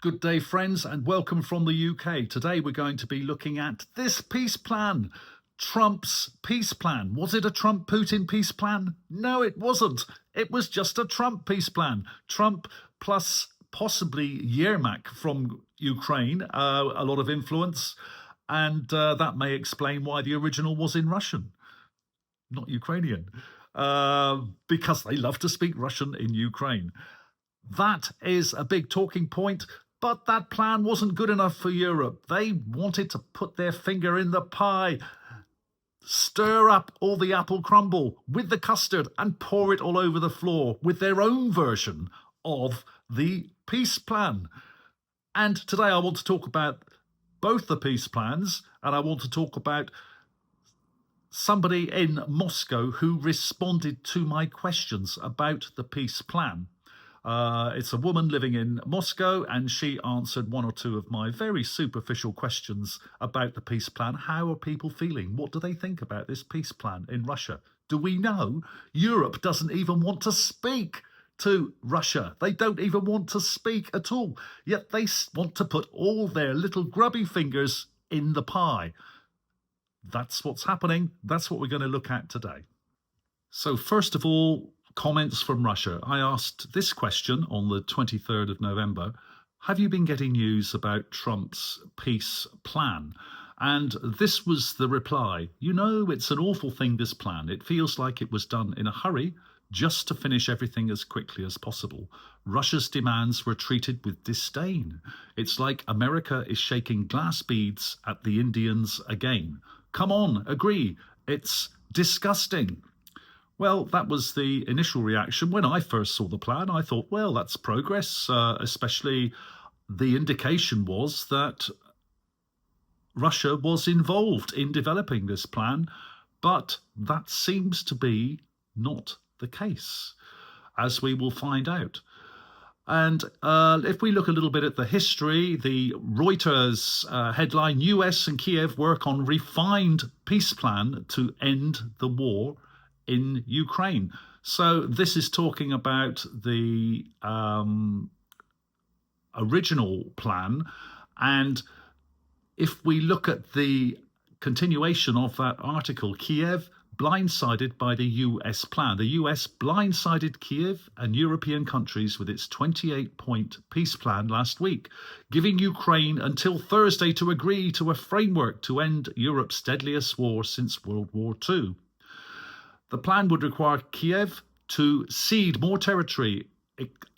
Good day, friends, and welcome from the UK. Today we're going to be looking at this peace plan, Trump's peace plan. Was it a Trump-Putin peace plan? No, it wasn't. It was just a Trump peace plan. Trump plus possibly Yermak from Ukraine, a lot of influence, and that may explain why the original was in Russian, not Ukrainian, because they love to speak Russian in Ukraine. That is a big talking point, but that plan wasn't good enough for Europe. They wanted to put their finger in the pie, stir up all the apple crumble with the custard and pour it all over the floor with their own version of the peace plan. And today I want to talk about both the peace plans, and I want to talk about somebody in Moscow who responded to my questions about the peace plan. It's a woman living in Moscow, and she answered one or two of my very superficial questions about the peace plan. How are people feeling? What do they think about this peace plan in Russia? Do we know Europe doesn't even want to speak to Russia? They don't even want to speak at all, yet they want to put all their little grubby fingers in the pie. That's what's happening. That's what we're going to look at today. So first of all, comments from Russia. I asked this question on the 23rd of November. Have you been getting news about Trump's peace plan? And this was the reply. You know, it's an awful thing, this plan. It feels like it was done in a hurry just to finish everything as quickly as possible. Russia's demands were treated with disdain. It's like America is shaking glass beads at the Indians again. Come on, agree. It's disgusting. Well, that was the initial reaction. When I first saw the plan, I thought, well, that's progress, especially the indication was that Russia was involved in developing this plan, but that seems to be not the case, as we will find out. And if we look a little bit at the history, the Reuters headline, US and Kiev work on refined peace plan to end the war in Ukraine. So this is talking about the original plan. And if we look at the continuation of that article, Kiev blindsided by the US plan. The US blindsided Kiev and European countries with its 28-point peace plan last week, giving Ukraine until Thursday to agree to a framework to end Europe's deadliest war since World War II. The plan would require Kiev to cede more territory,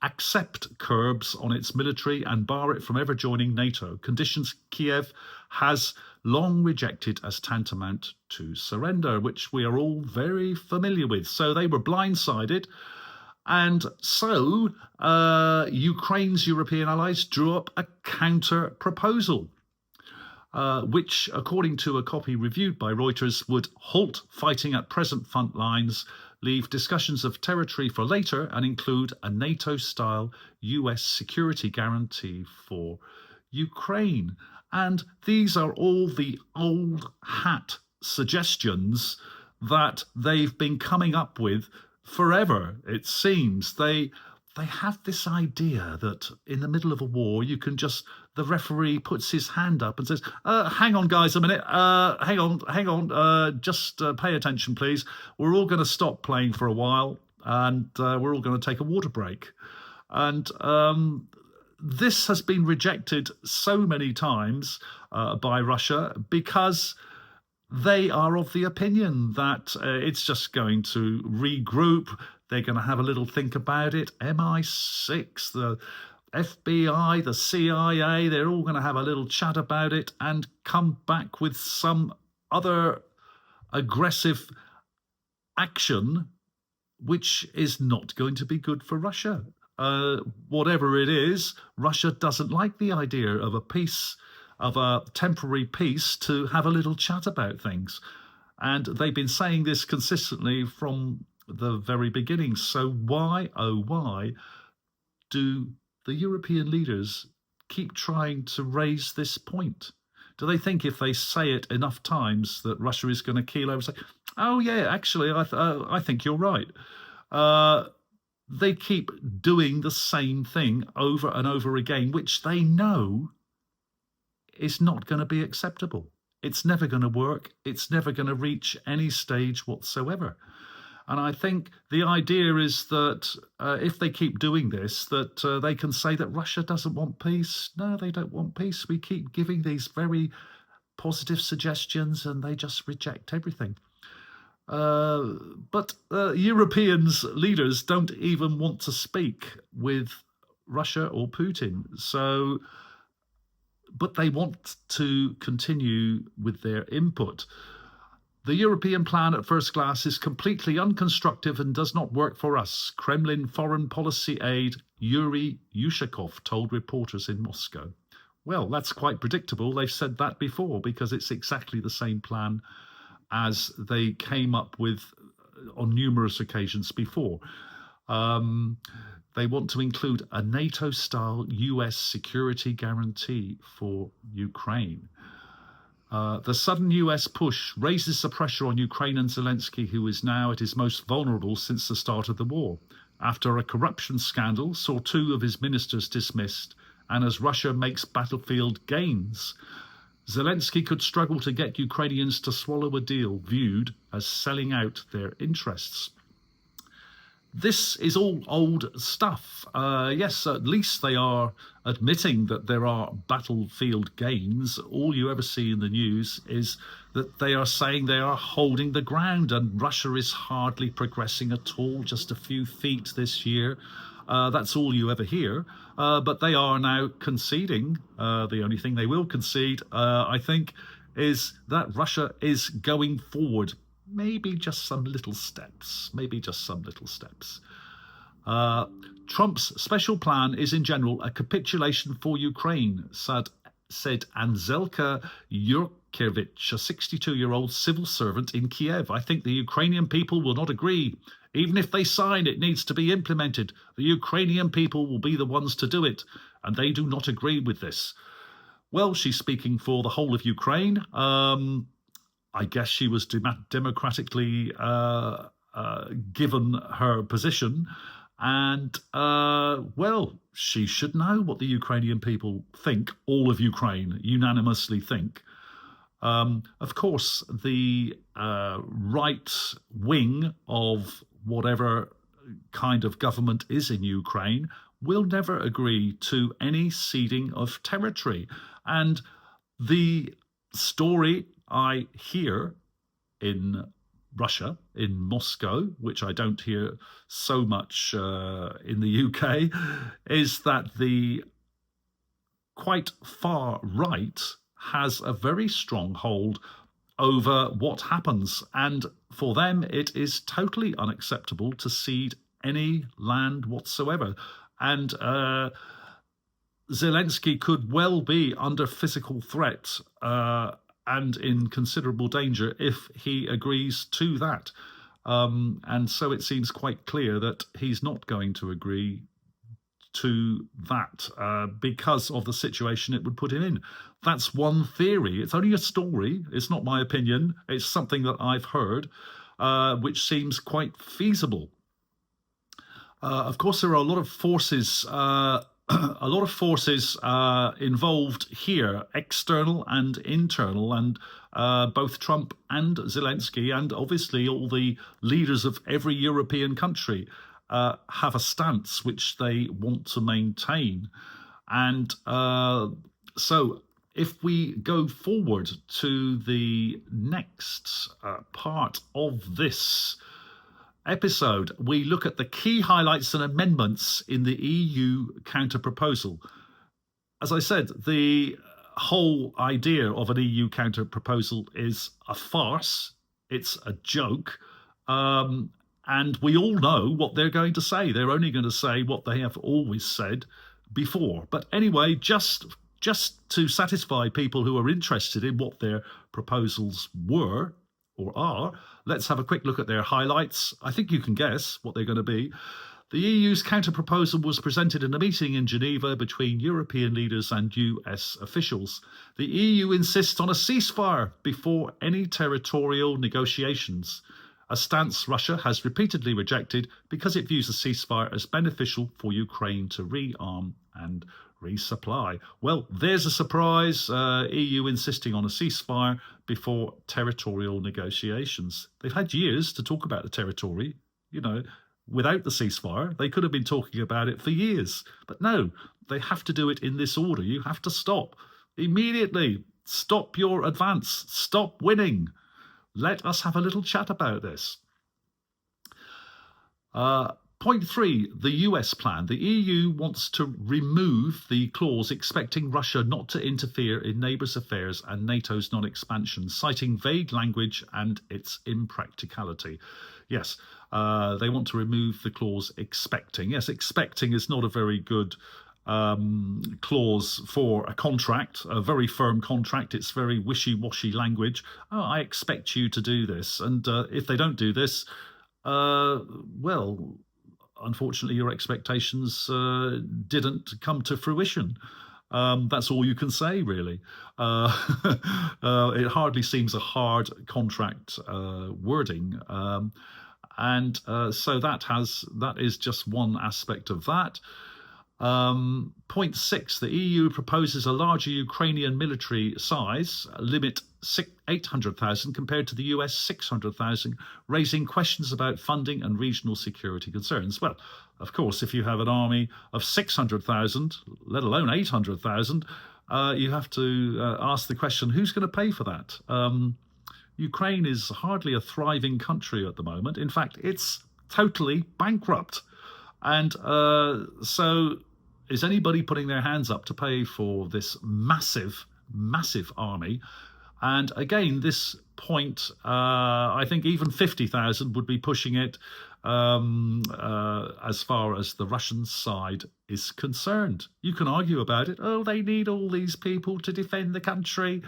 accept curbs on its military and bar it from ever joining NATO, conditions Kiev has long rejected as tantamount to surrender, which we are all very familiar with. So they were blindsided. And so Ukraine's European allies drew up a counter proposal, which, according to a copy reviewed by Reuters, would halt fighting at present front lines, leave discussions of territory for later, and include a NATO-style US security guarantee for Ukraine. And these are all the old hat suggestions that they've been coming up with forever, it seems. They have this idea that in the middle of a war, you can just, the referee puts his hand up and says, hang on, guys, a minute. Hang on. Just pay attention, please. We're all going to stop playing for a while, and we're all going to take a water break. And this has been rejected so many times by Russia because they are of the opinion that it's just going to regroup. They're going to have a little think about it. MI6, the FBI, the CIA, they're all going to have a little chat about it and come back with some other aggressive action, which is not going to be good for Russia. Whatever it is, Russia doesn't like the idea of a peace, of a temporary peace, to have a little chat about things. And they've been saying this consistently from the very beginning. So why, oh why, do the European leaders keep trying to raise this point? Do they think if they say it enough times that Russia is going to keel over and say, oh yeah, actually, I think you're right? they keep doing the same thing over and over again, which they know is not going to be acceptable. It's never going to work. It's never going to reach any stage whatsoever. And I think the idea is that if they keep doing this, that they can say that Russia doesn't want peace. No, they don't want peace. We keep giving these very positive suggestions and they just reject everything. But Europeans leaders don't even want to speak with Russia or Putin. So, but they want to continue with their input. The European plan at first glance is completely unconstructive and does not work for us, Kremlin foreign policy aide Yuri Yushakov told reporters in Moscow. Well, that's quite predictable. They've said that before because it's exactly the same plan as they came up with on numerous occasions before. They want to include a NATO-style US security guarantee for Ukraine. The sudden US push raises the pressure on Ukraine and Zelensky, who is now at his most vulnerable since the start of the war. After a corruption scandal saw 2 of his ministers dismissed, and as Russia makes battlefield gains, Zelensky could struggle to get Ukrainians to swallow a deal viewed as selling out their interests. This is all old stuff. Yes, at least they are admitting that there are battlefield gains. All you ever see in the news is that they are saying they are holding the ground and Russia is hardly progressing at all, just a few feet this year. That's all you ever hear. But they are now conceding. The only thing they will concede, I think, is that Russia is going forward. Maybe just some little steps. Trump's special plan is in general a capitulation for Ukraine, said Anzelka Yurkevich, a 62-year-old civil servant in Kiev. I think the Ukrainian people will not agree. Even if they sign, it needs to be implemented. The Ukrainian people will be the ones to do it, and they do not agree with this. Well, she's speaking for the whole of Ukraine. I guess she was democratically given her position. And, well, she should know what the Ukrainian people think, all of Ukraine unanimously think. Of course, the right wing of whatever kind of government is in Ukraine will never agree to any ceding of territory. And the story I hear in Russia, in Moscow, which I don't hear so much in the UK, is that the quite far right has a very strong hold over what happens. And for them, it is totally unacceptable to cede any land whatsoever. And Zelensky could well be under physical threat and in considerable danger if he agrees to that. And so it seems quite clear that he's not going to agree to that because of the situation it would put him in. That's one theory. It's only a story. It's not my opinion. It's something that I've heard, which seems quite feasible. Of course, there are a lot of forces involved here, external and internal, and both Trump and Zelensky, and obviously all the leaders of every European country have a stance which they want to maintain. And so if we go forward to the next part of this episode, we look at the key highlights and amendments in the EU counter-proposal. As I said, the whole idea of an EU counter-proposal is a farce. It's a joke. And we all know what they're going to say. They're only going to say what they have always said before. But anyway, just to satisfy people who are interested in what their proposals were or are, let's have a quick look at their highlights. I think you can guess what they're going to be. The EU's counter-proposal was presented in a meeting in Geneva between European leaders and US officials. The EU insists on a ceasefire before any territorial negotiations. a stance Russia has repeatedly rejected because it views a ceasefire as beneficial for Ukraine to rearm and resupply. Well, there's a surprise. EU insisting on a ceasefire before territorial negotiations. They've had years to talk about the territory, you know. Without the ceasefire, they could have been talking about it for years. But no, they have to do it in this order. You have to stop immediately. Stop your advance. Stop winning. Let us have a little chat about this. Point 3, the US plan. The EU wants to remove the clause expecting Russia not to interfere in neighbours' affairs and NATO's non-expansion, citing vague language and its impracticality. Yes, they want to remove the clause expecting. Yes, expecting is not a very good clause for a contract, a very firm contract. It's very wishy-washy language. Oh, I expect you to do this. And if they don't do this, well, unfortunately, your expectations didn't come to fruition. That's all you can say, really. It hardly seems a hard contract wording. And so that is just one aspect of that. Point 6, the EU proposes a larger Ukrainian military size, limit 800,000 compared to the US 600,000, raising questions about funding and regional security concerns. Well, of course, if you have an army of 600,000, let alone 800,000, you have to ask the question, who's going to pay for that? Ukraine is hardly a thriving country at the moment. In fact, it's totally bankrupt. And so is anybody putting their hands up to pay for this massive, massive army? And again, this point, I think even 50,000 would be pushing it as far as the Russian side is concerned. You can argue about it. Oh, they need all these people to defend the country.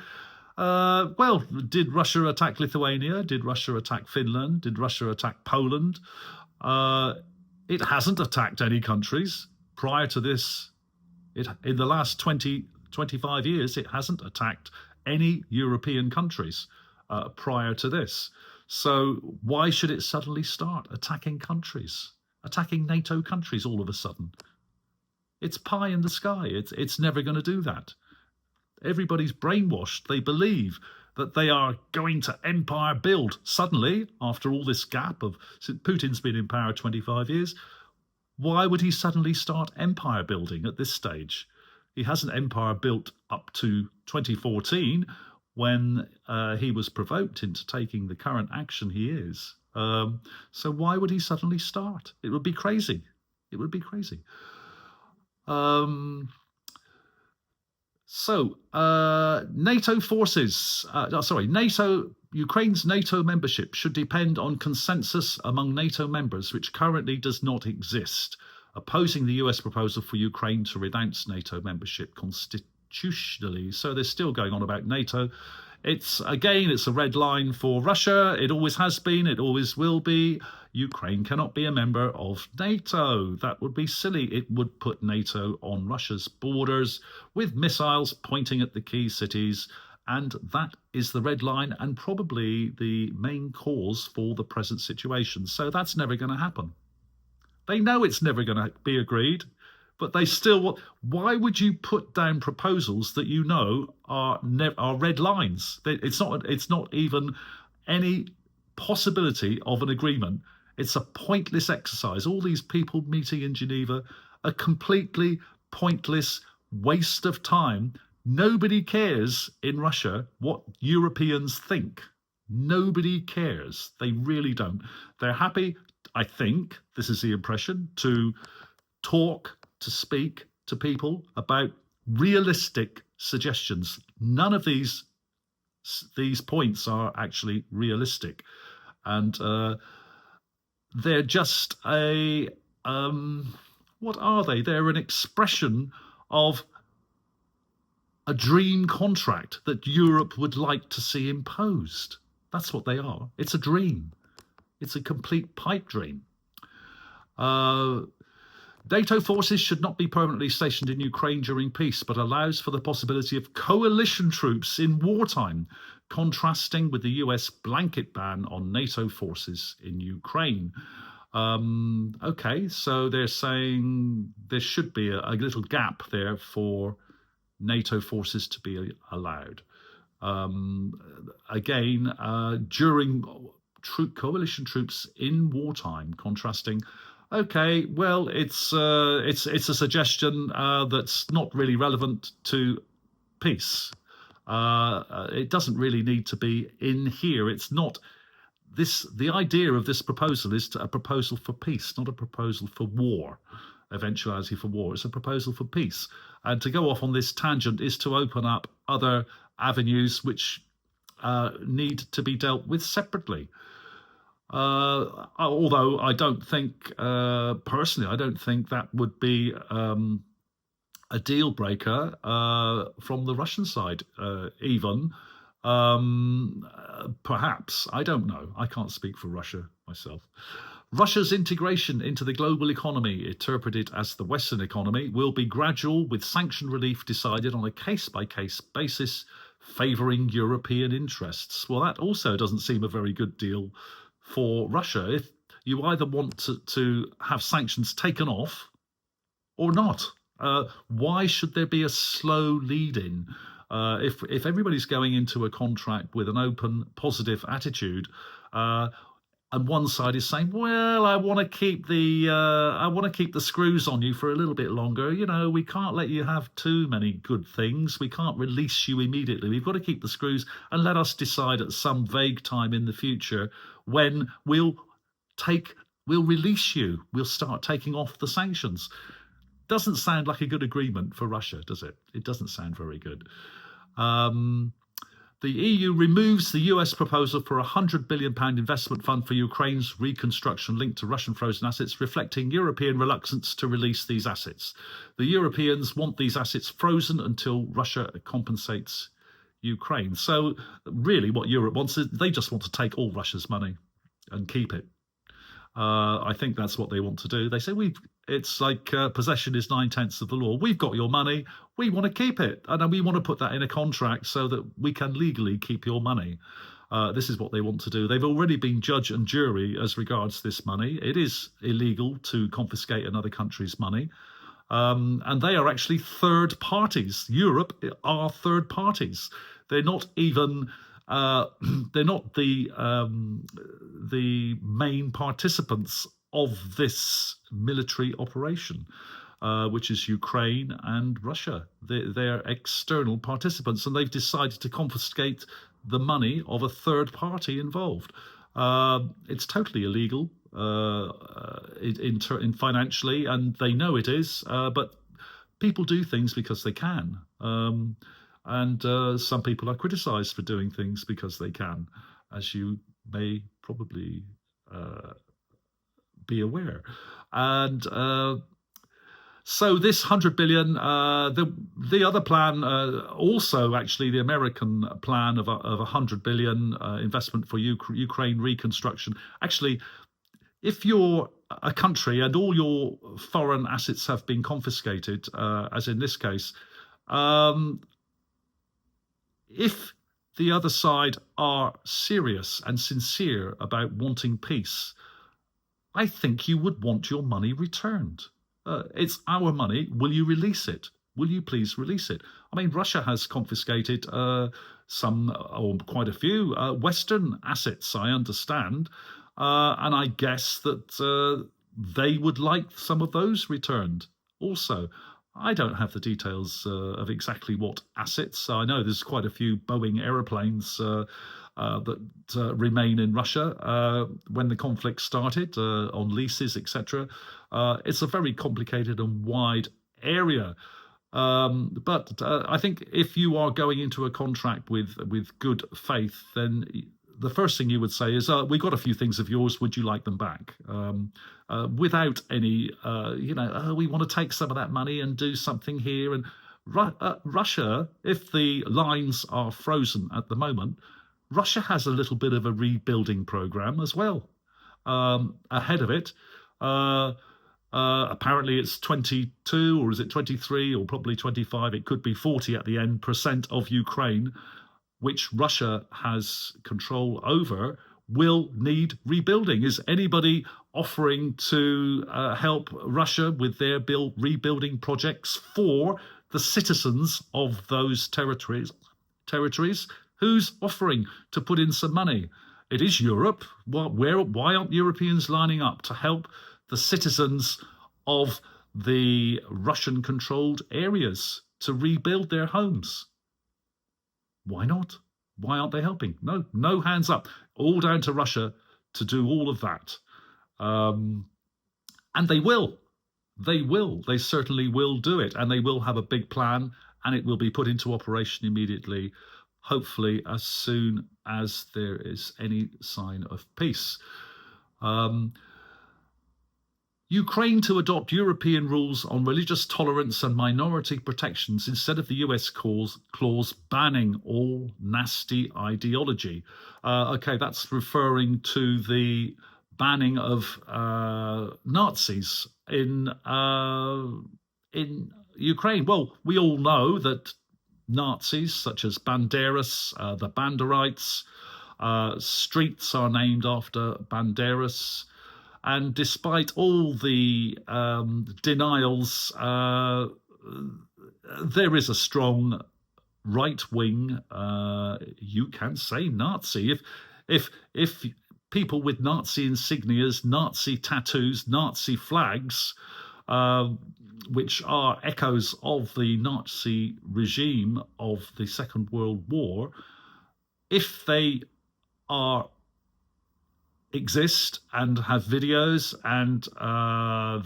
Well, did Russia attack Lithuania? Did Russia attack Finland? Did Russia attack Poland? It hasn't attacked any countries. Prior to this, in the last 25 years, it hasn't attacked any European countries prior to this. So why should it suddenly start attacking countries, attacking NATO countries all of a sudden? It's pie in the sky. It's never going to do that. Everybody's brainwashed. They believe that they are going to empire build. Suddenly, after all this gap of Putin's been in power 25 years, why would he suddenly start empire building at this stage? He hasn't empire built up to 2014 when he was provoked into taking the current action he is. So why would he suddenly start? It would be crazy. It would be crazy. NATO forces, Ukraine's NATO membership should depend on consensus among NATO members, which currently does not exist, opposing the US proposal for Ukraine to renounce NATO membership constitutionally. So they're still going on about NATO. It's a red line for Russia. It always has been. It always will be. Ukraine cannot be a member of NATO. That would be silly. It would put NATO on Russia's borders with missiles pointing at the key cities. And that is the red line and probably the main cause for the present situation. So that's never going to happen. They know it's never going to be agreed, but they still want. Why would you put down proposals that you know are red lines? It's not even any possibility of an agreement. It's a pointless exercise. All these people meeting in Geneva, a completely pointless waste of time. Nobody cares in Russia what Europeans think. Nobody cares. They really don't. They're happy, I think, this is the impression, to talk, to speak to people about realistic suggestions. None of these points are actually realistic. And they're just what are they? They're an expression of a dream contract that Europe would like to see imposed. That's what they are. It's a dream. It's a complete pipe dream. NATO forces should not be permanently stationed in Ukraine during peace, but allows for the possibility of coalition troops in wartime, contrasting with the US blanket ban on NATO forces in Ukraine. Okay, so they're saying there should be a little gap there for NATO forces to be allowed. Again, during coalition troops in wartime, contrasting. Okay, well, it's a suggestion that's not really relevant to peace. It doesn't really need to be in here. It's not this. The idea of this proposal is a proposal for peace, not a proposal for war. Eventuality for war. It's a proposal for peace. And to go off on this tangent is to open up other avenues which need to be dealt with separately. Although I don't think, personally, I don't think that would be a deal breaker from the Russian side, even. Perhaps, I don't know. I can't speak for Russia myself. Russia's integration into the global economy, interpreted as the Western economy, will be gradual, with sanction relief decided on a case-by-case basis, favouring European interests. Well, that also doesn't seem a very good deal for Russia. If you either want to have sanctions taken off or not, why should there be a slow lead-in? If everybody's going into a contract with an open, positive attitude, and one side is saying, "Well, I want to keep the screws on you for a little bit longer. You know, we can't let you have too many good things. We can't release you immediately. We've got to keep the screws and let us decide at some vague time in the future when we'll release you. We'll start taking off the sanctions." Doesn't sound like a good agreement for Russia, does it? It doesn't sound very good. The EU removes the US proposal for a £100 billion investment fund for Ukraine's reconstruction linked to Russian frozen assets, reflecting European reluctance to release these assets. The Europeans want these assets frozen until Russia compensates Ukraine. So really what Europe wants is they just want to take all Russia's money and keep it. I think that's what they want to do. They say it's like possession is 9/10 of the law. We've got your money. We want to keep it. And we want to put that in a contract so that we can legally keep your money. This is what they want to do. They've already been judge and jury as regards this money. It is illegal to confiscate another country's money. And they are actually third parties. Europe are third parties. They're not even... they're not the main participants of this military operation, which is Ukraine and Russia. They're external participants, and they've decided to confiscate the money of a third party involved. It's totally illegal in financially, and they know it is, but people do things because they can. And some people are criticised for doing things because they can, as you may probably be aware. And so this 100 billion, the other plan, also actually the American plan of 100 billion investment for Ukraine reconstruction. Actually, if you're a country and all your foreign assets have been confiscated, as in this case, if the other side are serious and sincere about wanting peace, I think you would want your money returned. It's our money. Will you release it? Will you please release it? I mean, Russia has confiscated some, or quite a few, Western assets, I understand. And I guess that they would like some of those returned also. I don't have the details of exactly what assets. I know there's quite a few Boeing aeroplanes that remain in Russia when the conflict started, on leases, etc. It's a very complicated and wide area. But I think if you are going into a contract with good faith, then the first thing you would say is, we got a few things of yours, would you like them back? Without any, we want to take some of that money and do something here. And Russia, if the lines are frozen at the moment, Russia has a little bit of a rebuilding program as well ahead of it. Apparently it's 22, or is it 23, or probably 25, it could be 40 at the end, percent of Ukraine, which Russia has control over, will need rebuilding. Is anybody offering to help Russia with their rebuilding projects for the citizens of those territories? Who's offering to put in some money? It is Europe. Why aren't Europeans lining up to help the citizens of the Russian-controlled areas to rebuild their homes? Why not? Why aren't they helping? No hands up. All down to Russia to do all of that. And they will. They will. They certainly will do it. And they will have a big plan, and it will be put into operation immediately, hopefully as soon as there is any sign of peace. Ukraine to adopt European rules on religious tolerance and minority protections instead of the US clause banning all nasty ideology. Okay, that's referring to the banning of Nazis in Ukraine. Well, we all know that Nazis such as Banderas, the Banderites, streets are named after Banderas. And despite all the denials, there is a strong right wing. You can say Nazi if people with Nazi insignias, Nazi tattoos, Nazi flags, which are echoes of the Nazi regime of the Second World War, if they exist and have videos, and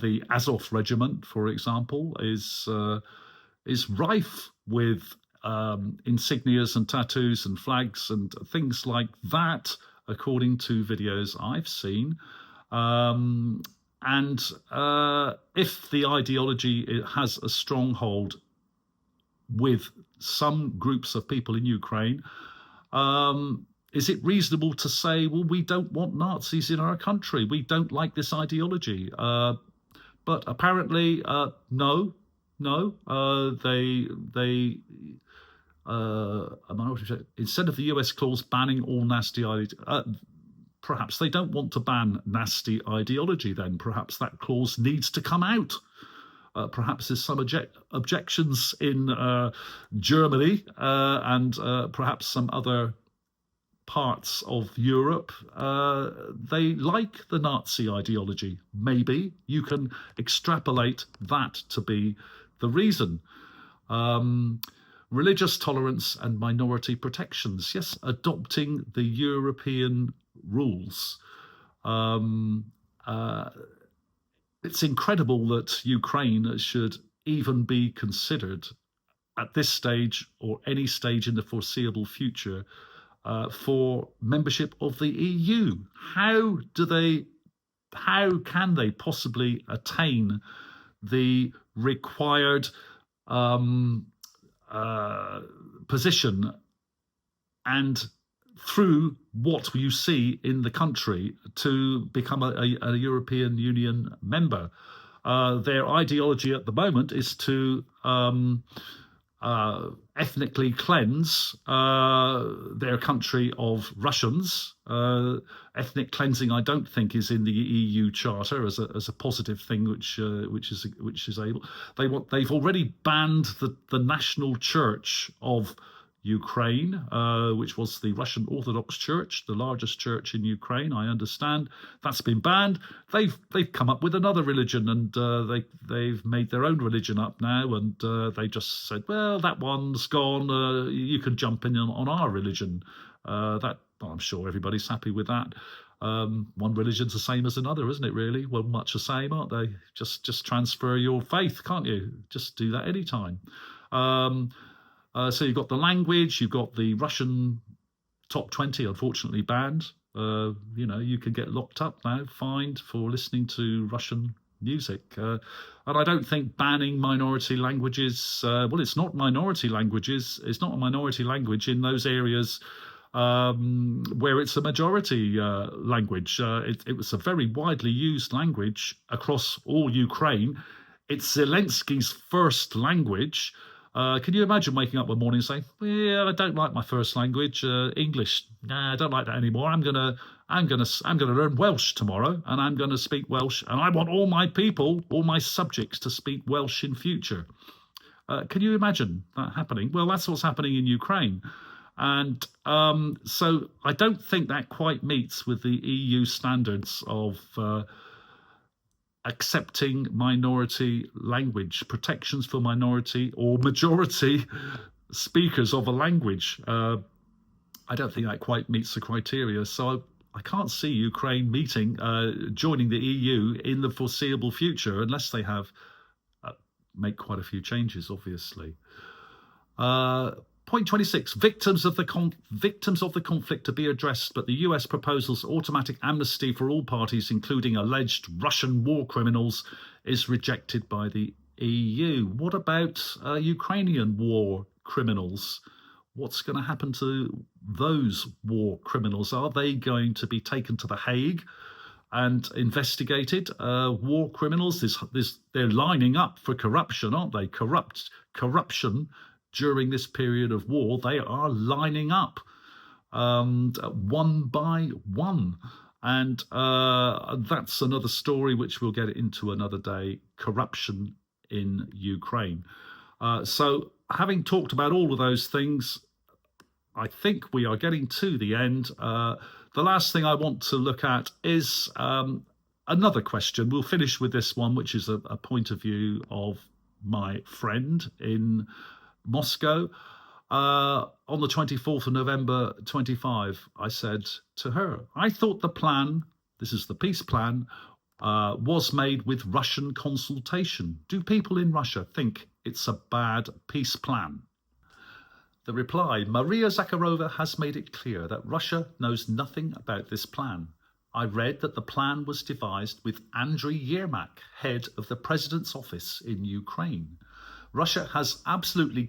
the Azov regiment, for example, is rife with insignias and tattoos and flags and things like that, according to videos I've seen. And if the ideology has a stronghold with some groups of people in Ukraine, is it reasonable to say, well, we don't want Nazis in our country, we don't like this ideology? But apparently, no. Instead of the US clause banning all nasty ideology, perhaps they don't want to ban nasty ideology then. Perhaps that clause needs to come out. Perhaps there's some objections in Germany and perhaps some other parts of Europe. They like the Nazi ideology. Maybe you can extrapolate that to be the reason. Religious tolerance and minority protections. Yes, adopting the European rules. It's incredible that Ukraine should even be considered at this stage or any stage in the foreseeable future for membership of the EU. How can they possibly attain the required position, and through what you see in the country, to become a European Union member? Their ideology at the moment is to ethnically cleanse their country of Russians. Ethnic cleansing, I don't think, is in the EU Charter as a positive thing, which is able. They've already banned the national church of Ukraine, which was the Russian Orthodox Church, the largest church in Ukraine. I understand that's been banned. They've come up with another religion, and they've made their own religion up now, and they just said, well, that one's gone. You can jump in on our religion. I'm sure everybody's happy with that. One religion's the same as another, isn't it? Really, well, much the same, aren't they? Just transfer your faith, can't you? Just do that anytime. So you've got the language, you've got the Russian top 20, unfortunately banned. You can get locked up now, fined for listening to Russian music. And I don't think banning minority languages, it's not minority languages. It's not a minority language in those areas where it's a majority language. It was a very widely used language across all Ukraine. It's Zelensky's first language. Can you imagine waking up one morning and saying, "Yeah, I don't like my first language, English. Nah, I don't like that anymore. I'm gonna learn Welsh tomorrow, and I'm gonna speak Welsh, and I want all my people, all my subjects, to speak Welsh in future." Can you imagine that happening? Well, that's what's happening in Ukraine. And so I don't think that quite meets with the EU standards of accepting minority language, protections for minority or majority speakers of a language. I don't think that quite meets the criteria. So I can't see Ukraine joining the EU in the foreseeable future unless they have make quite a few changes, obviously. Point 26, victims of the conflict to be addressed, but the US proposals automatic amnesty for all parties, including alleged Russian war criminals, is rejected by the EU. What about Ukrainian war criminals? What's going to happen to those war criminals? Are they going to be taken to The Hague and investigated? War criminals, they're lining up for corruption, aren't they? Corruption during this period of war, they are lining up one by one. And that's another story which we'll get into another day, corruption in Ukraine. So having talked about all of those things, I think we are getting to the end. The last thing I want to look at is another question. We'll finish with this one, which is a point of view of my friend in Moscow. On the 24th of November 25, I said to her, I thought the plan, this is the peace plan, was made with Russian consultation. Do people in Russia think it's a bad peace plan? The reply, Maria Zakharova has made it clear that Russia knows nothing about this plan. I read that the plan was devised with Andriy Yermak, head of the president's office in Ukraine. Russia has absolutely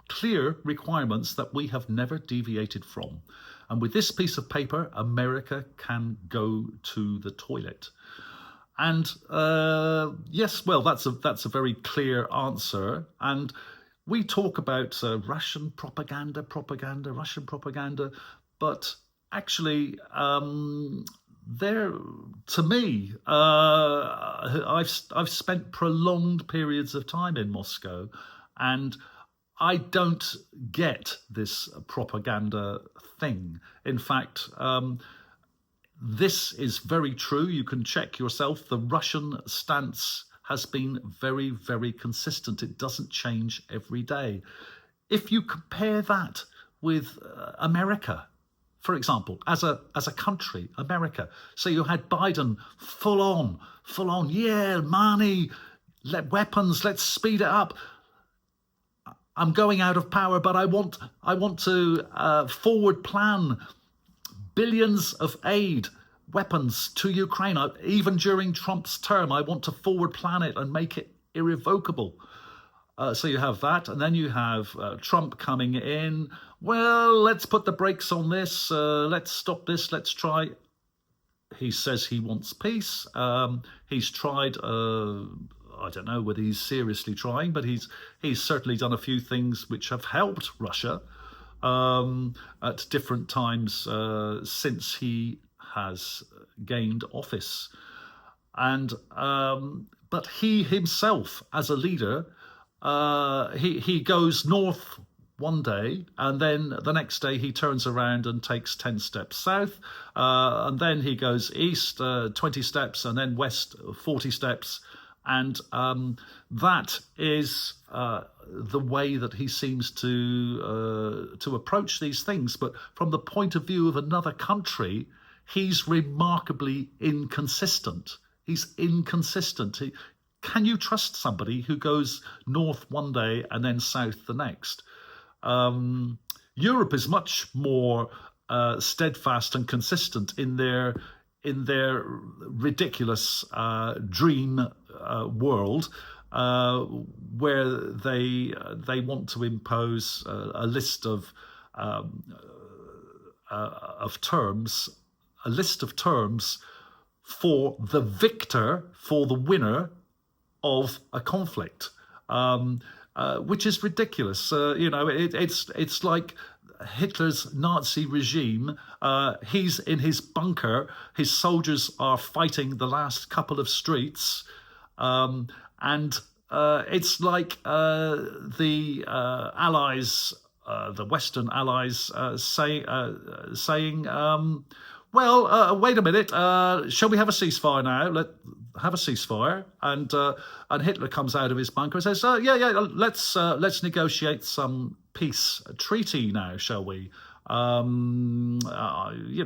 clear requirements that we have never deviated from. And with this piece of paper, America can go to the toilet. And yes, well, that's a very clear answer. And we talk about Russian propaganda, Russian propaganda, but actually, to me, I've spent prolonged periods of time in Moscow, and I don't get this propaganda thing. In fact, this is very true. You can check yourself. The Russian stance has been very, very consistent. It doesn't change every day. If you compare that with America, for example, as a country, America. So you had Biden full on, yeah, money, weapons, let's speed it up. I'm going out of power, but I want to forward plan billions of aid, weapons to Ukraine. Even during Trump's term, I want to forward plan it and make it irrevocable. So you have that, and then you have Trump coming in. Well, let's put the brakes on this. Let's stop this. Let's try. He says he wants peace. He's tried. I don't know whether he's seriously trying, but he's certainly done a few things which have helped Russia at different times since he has gained office. And but he himself, as a leader, he goes north one day, and then the next day he turns around and takes 10 steps south, and then he goes east 20 steps, and then west 40 steps. And that is the way that he seems to approach these things. But from the point of view of another country, he's remarkably inconsistent. He's inconsistent. Can you trust somebody who goes north one day and then south the next? Europe is much more steadfast and consistent in their ridiculous dream world, where they want to impose a list of of terms, a list of terms for the victor, for the winner of a conflict, which is ridiculous. It's like Hitler's Nazi regime. He's in his bunker. His soldiers are fighting the last couple of streets, and it's like the Allies, the Western Allies, saying, wait a minute, shall we have a ceasefire now? Let's have a ceasefire. And Hitler comes out of his bunker and says, let's negotiate some peace treaty now, shall we?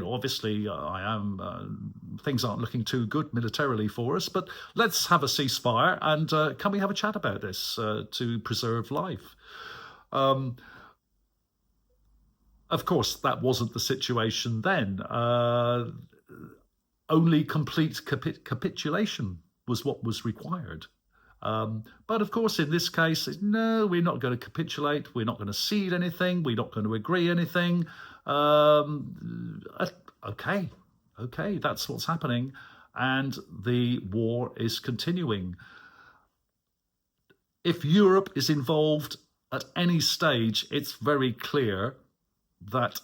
Obviously, things aren't looking too good militarily for us, but let's have a ceasefire and can we have a chat about this to preserve life? Of course, that wasn't the situation then. Only complete capitulation was what was required. But of course, in this case, no, we're not going to capitulate. We're not going to cede anything. We're not going to agree anything. Okay, that's what's happening. And the war is continuing. If Europe is involved at any stage, it's very clear that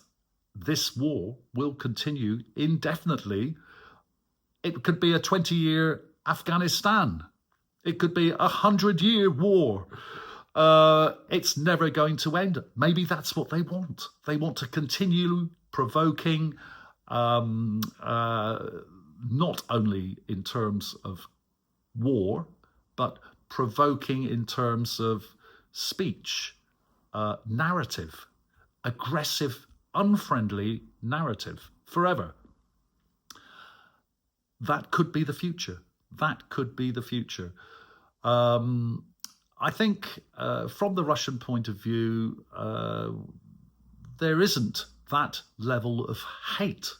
this war will continue indefinitely. It could be a 20-year Afghanistan. It could be a 100-year war. It's never going to end. Maybe that's what they want. They want to continue provoking, not only in terms of war, but provoking in terms of speech, narrative, aggressive, unfriendly narrative forever. That could be the future. That could be the future. I think from the Russian point of view, there isn't that level of hate,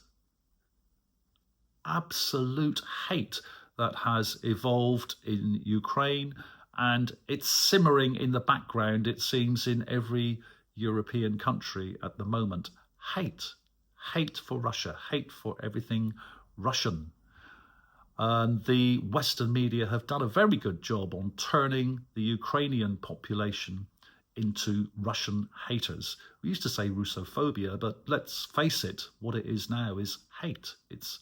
absolute hate that has evolved in Ukraine, and it's simmering in the background, it seems, in every European country at the moment. Hate for Russia, hate for everything Russian. And the Western media have done a very good job on turning the Ukrainian population into Russian haters. We used to say Russophobia, but let's face it, what it is now is hate. It's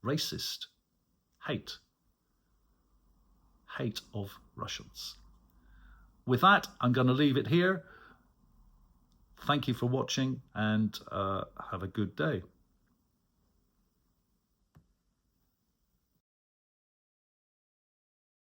racist hate. Hate of Russians. With that, I'm going to leave it here. Thank you for watching and have a good day.